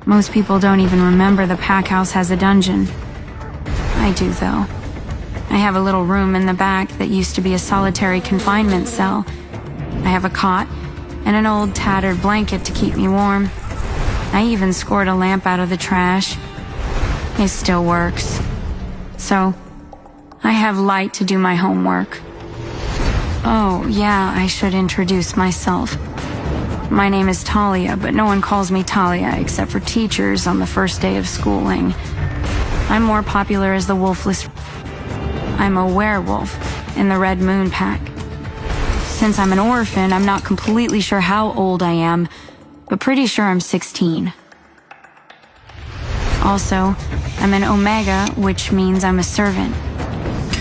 Most people don't even remember the pack house has a dungeon. I do, though. I have a little room in the back that used to be a solitary confinement cell. I have a cot and an old tattered blanket to keep me warm. I even scored a lamp out of the trash. It still works. So, I have light to do my homework. Oh, yeah, I should introduce myself. My name is Talia, but no one calls me Talia except for teachers on the first day of schooling. I'm more popular as the wolfless. I'm a werewolf in the Red Moon Pack. Since I'm an orphan, I'm not completely sure how old I am, but pretty sure I'm 16. Also, I'm an Omega, which means I'm a servant.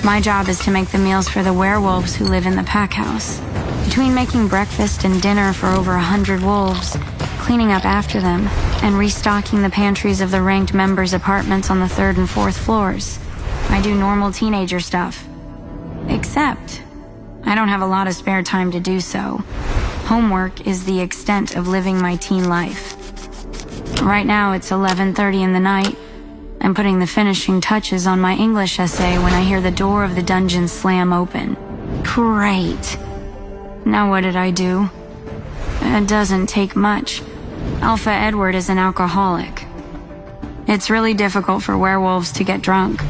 My job is to make the meals for the werewolves who live in the pack house. Between making breakfast and dinner for over 100 wolves, cleaning up after them, and restocking the pantries of the ranked members' apartments on the 3rd and 4th floors, I do normal teenager stuff. Except, I don't have a lot of spare time to do so. Homework is the extent of living my teen life. Right now it's 11:30 in the night. I'm putting the finishing touches on my English essay when I hear the door of the dungeon slam open. Great. Now what did I do? It doesn't take much. Alpha Edward is an alcoholic. It's really difficult for werewolves to get drunk,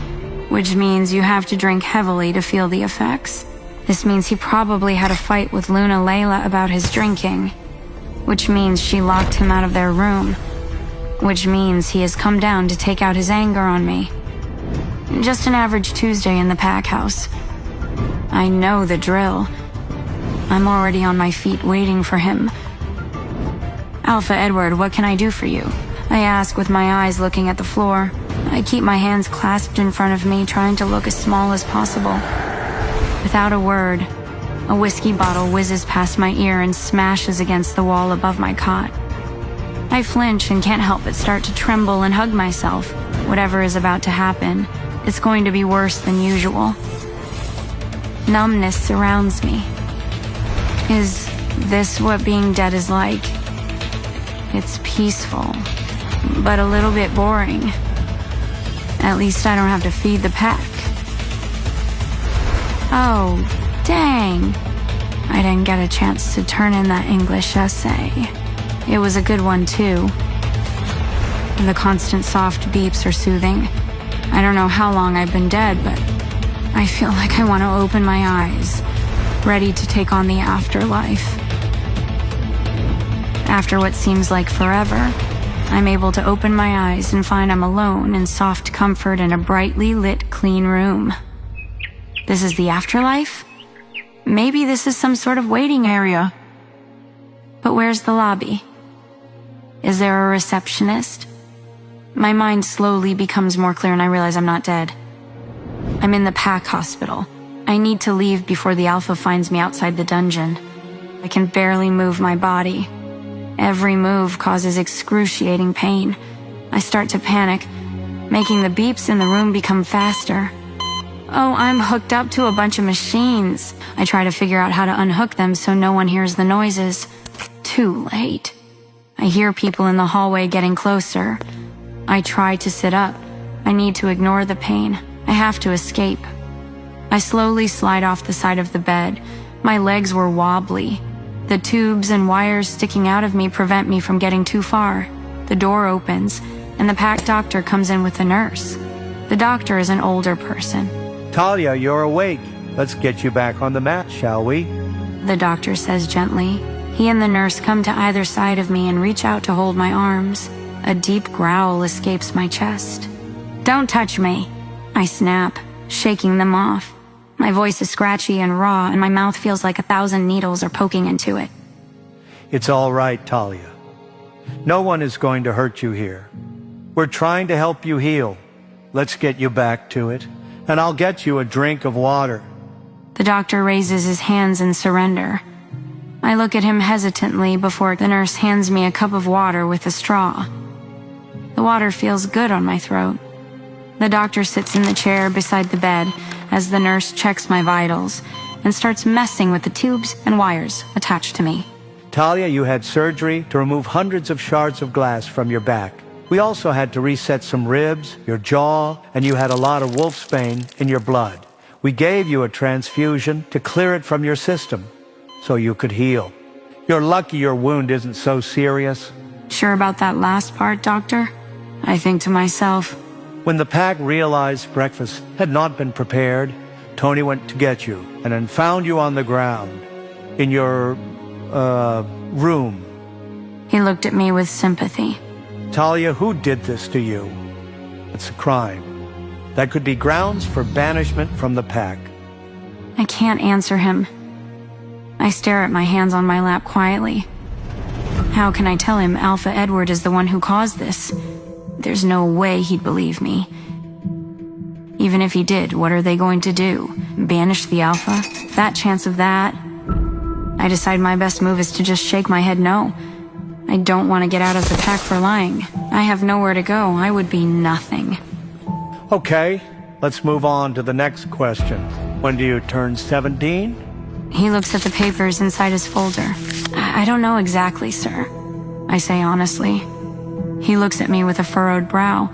which means you have to drink heavily to feel the effects. This means he probably had a fight with Luna Layla about his drinking, which means she locked him out of their room, which means he has come down to take out his anger on me. Just an average Tuesday in the pack house. I know the drill. I'm already on my feet waiting for him. Alpha Edward, what can I do for you? I ask with my eyes looking at the floor. I keep my hands clasped in front of me, trying to look as small as possible. Without a word, a whiskey bottle whizzes past my ear and smashes against the wall above my cot. I flinch and can't help but start to tremble and hug myself. Whatever is about to happen, it's going to be worse than usual. Numbness surrounds me. Is this what being dead is like? It's peaceful, but a little bit boring. At least I don't have to feed the pack. Oh, dang. I didn't get a chance to turn in that English essay. It was a good one, too. The constant soft beeps are soothing. I don't know how long I've been dead, but I feel like I want to open my eyes, ready to take on the afterlife. After what seems like forever, I'm able to open my eyes and find I'm alone in soft comfort in a brightly lit, clean room. This is the afterlife? Maybe this is some sort of waiting area. But where's the lobby? Is there a receptionist? My mind slowly becomes more clear and I realize I'm not dead. I'm in the pack hospital. I need to leave before the Alpha finds me outside the dungeon. I can barely move my body. Every move causes excruciating pain. I start to panic, making the beeps in the room become faster. Oh, I'm hooked up to a bunch of machines. I try to figure out how to unhook them so no one hears the noises. Too late. I hear people in the hallway getting closer. I try to sit up. I need to ignore the pain. I have to escape. I slowly slide off the side of the bed. My legs were wobbly. The tubes and wires sticking out of me prevent me from getting too far. The door opens, and the pack doctor comes in with the nurse. The doctor is an older person. Talia, you're awake. Let's get you back on the mat, shall we? The doctor says gently. He and the nurse come to either side of me and reach out to hold my arms. A deep growl escapes my chest. Don't touch me, I snap, shaking them off. My voice is scratchy and raw, and my mouth feels like 1,000 needles are poking into it. It's all right, Talia. No one is going to hurt you here. We're trying to help you heal. Let's get you back to it, and I'll get you a drink of water. The doctor raises his hands in surrender. I look at him hesitantly before the nurse hands me a cup of water with a straw. The water feels good on my throat. The doctor sits in the chair beside the bed as the nurse checks my vitals and starts messing with the tubes and wires attached to me. Talia, you had surgery to remove hundreds of shards of glass from your back. We also had to reset some ribs, your jaw, and you had a lot of wolfsbane in your blood. We gave you a transfusion to clear it from your system so you could heal. You're lucky your wound isn't so serious. Sure about that last part, Doctor? I think to myself, When the pack realized breakfast had not been prepared, Tony went to get you and then found you on the ground in your, room. he looked at me with sympathy. Talia, who did this to you? It's a crime. That could be grounds for banishment from the pack. I can't answer him. I stare at my hands on my lap quietly. How can I tell him Alpha Edward is the one who caused this? There's no way he'd believe me. Even if he did, what are they going to do? Banish the Alpha? Fat chance of that. I decide my best move is to just shake my head no. I don't want to get out of the pack for lying. I have nowhere to go. I would be nothing. Okay, let's move on to the next question. When do you turn 17? He looks at the papers inside his folder. I don't know exactly, sir. I say honestly. He looks at me with a furrowed brow.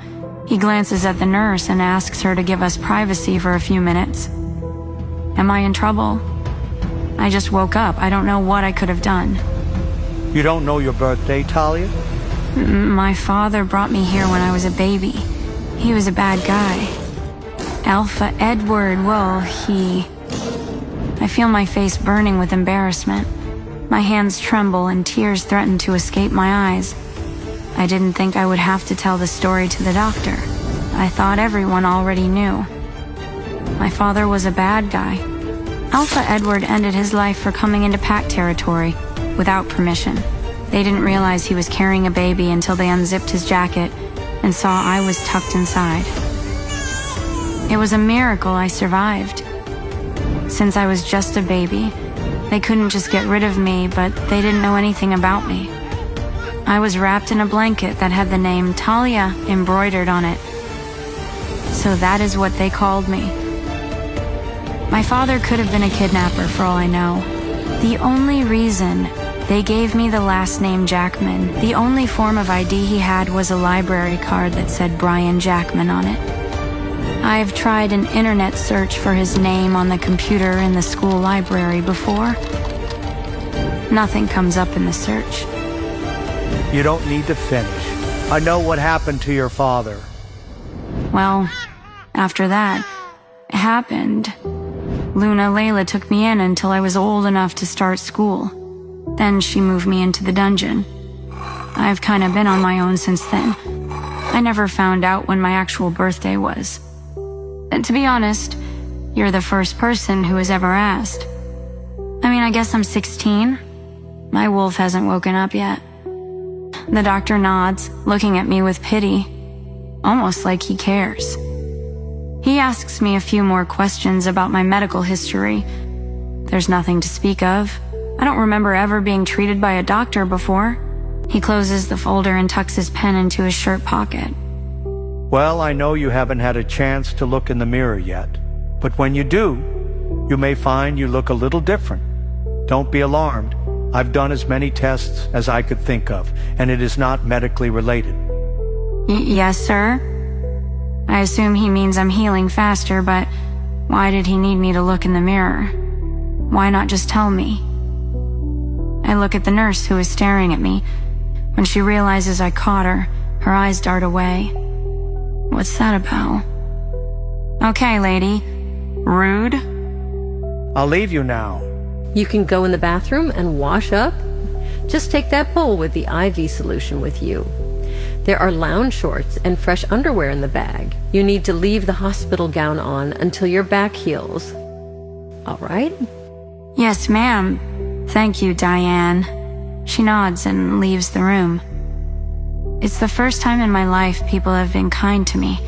He glances at the nurse and asks her to give us privacy for a few minutes. Am I in trouble? I just woke up. I don't know what I could have done. You don't know your birthday, Talia? My father brought me here when I was a baby. He was a bad guy. Alpha Edward, well, I feel my face burning with embarrassment. My hands tremble and tears threaten to escape my eyes. I didn't think I would have to tell the story to the doctor. I thought everyone already knew. My father was a bad guy. Alpha Edward ended his life for coming into pack territory without permission. They didn't realize he was carrying a baby until they unzipped his jacket and saw I was tucked inside. It was a miracle I survived. Since I was just a baby, they couldn't just get rid of me, but they didn't know anything about me. I was wrapped in a blanket that had the name Talia embroidered on it. So that is what they called me. My father could have been a kidnapper for all I know. The only reason they gave me the last name Jackman, the only form of ID he had was a library card that said Brian Jackman on it. I've tried an internet search for his name on the computer in the school library before. Nothing comes up in the search. You don't need to finish. I know what happened to your father. Well, after that happened, Luna Layla took me in until I was old enough to start school. Then she moved me into the dungeon. I've kind of been on my own since then. I never found out when my actual birthday was. And to be honest, you're the first person who has ever asked. I mean, I guess I'm 16. My wolf hasn't woken up yet. The doctor nods, looking at me with pity, almost like he cares. He asks me a few more questions about my medical history. There's nothing to speak of. I don't remember ever being treated by a doctor before. He closes the folder and tucks his pen into his shirt pocket. Well, I know you haven't had a chance to look in the mirror yet, but when you do, you may find you look a little different. Don't be alarmed. I've done as many tests as I could think of, and it is not medically related. Yes, sir? I assume he means I'm healing faster, but why did he need me to look in the mirror? Why not just tell me? I look at the nurse who is staring at me. When she realizes I caught her, her eyes dart away. What's that about? Okay, lady. Rude? I'll leave you now. You can go in the bathroom and wash up. Just take that bowl with the IV solution with you. There are lounge shorts and fresh underwear in the bag. You need to leave the hospital gown on until your back heals. All right? Yes, ma'am. Thank you, Diane. She nods and leaves the room. It's the first time in my life people have been kind to me.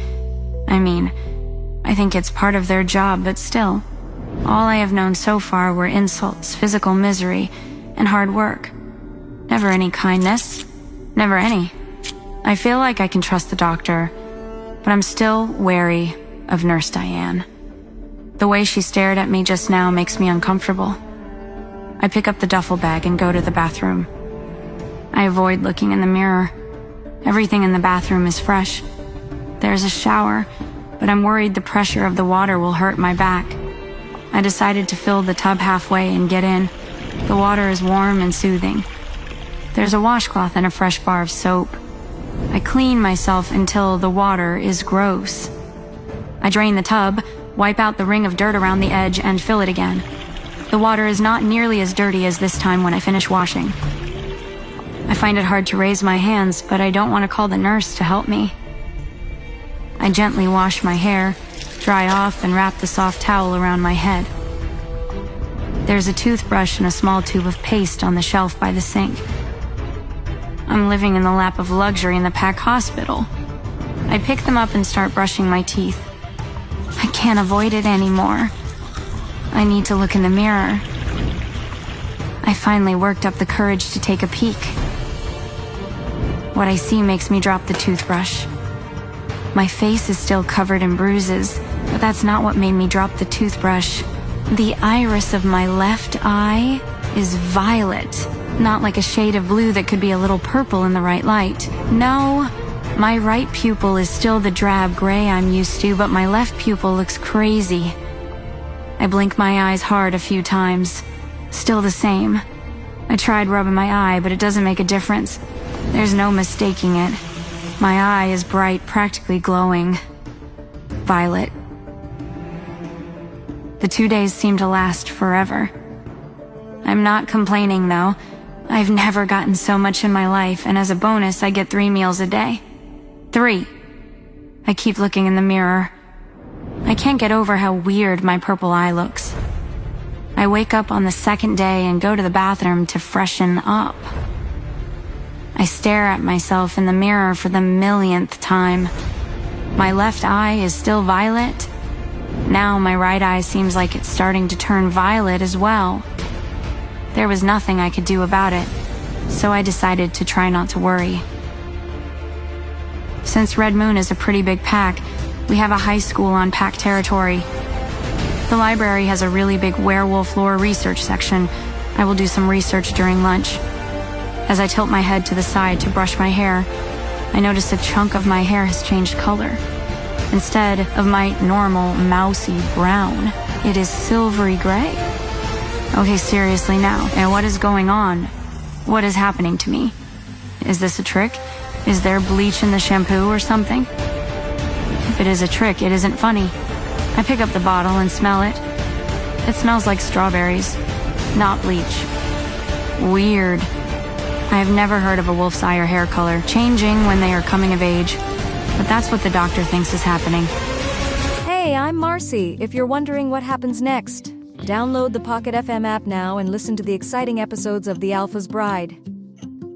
I mean, I think it's part of their job, but still. All I have known so far were insults, physical misery, and hard work. Never any kindness. Never any. I feel like I can trust the doctor, but I'm still wary of Nurse Diane. The way she stared at me just now makes me uncomfortable. I pick up the duffel bag and go to the bathroom. I avoid looking in the mirror. Everything in the bathroom is fresh. There's a shower, but I'm worried the pressure of the water will hurt my back. I decided to fill the tub halfway and get in. The water is warm and soothing. There's a washcloth and a fresh bar of soap. I clean myself until the water is gross. I drain the tub, wipe out the ring of dirt around the edge, and fill it again. The water is not nearly as dirty as this time when I finish washing. I find it hard to raise my hands, but I don't want to call the nurse to help me. I gently wash my hair, dry off, and wrap the soft towel around my head. There's a toothbrush and a small tube of paste on the shelf by the sink. I'm living in the lap of luxury in the PAC hospital. I pick them up and start brushing my teeth. I can't avoid it anymore. I need to look in the mirror. I finally worked up the courage to take a peek. What I see makes me drop the toothbrush. My face is still covered in bruises, but that's not what made me drop the toothbrush. The iris of my left eye is violet, not like a shade of blue that could be a little purple in the right light. No, my right pupil is still the drab gray I'm used to, but my left pupil looks crazy. I blink my eyes hard a few times. Still the same. I tried rubbing my eye, but it doesn't make a difference. There's no mistaking it. My eye is bright, practically glowing. Violet. The 2 days seem to last forever. I'm not complaining, though. I've never gotten so much in my life, and as a bonus, I get 3 meals a day. 3. I keep looking in the mirror. I can't get over how weird my purple eye looks. I wake up on the second day and go to the bathroom to freshen up. I stare at myself in the mirror for the millionth time. My left eye is still violet. Now my right eye seems like it's starting to turn violet as well. There was nothing I could do about it, so I decided to try not to worry. Since Red Moon is a pretty big pack, we have a high school on pack territory. The library has a really big werewolf lore research section. I will do some research during lunch. As I tilt my head to the side to brush my hair, I notice a chunk of my hair has changed color. Instead of my normal mousy brown, it is silvery gray. Okay, seriously now. And what is going on? What is happening to me? Is this a trick? Is there bleach in the shampoo or something? If it is a trick, it isn't funny. I pick up the bottle and smell it. It smells like strawberries, not bleach. Weird. I have never heard of a wolf's eye or hair color changing when they are coming of age, but that's what the doctor thinks is happening. Hey, I'm Marcy. If you're wondering what happens next, download the Pocket FM app now and listen to the exciting episodes of The Alpha's Bride.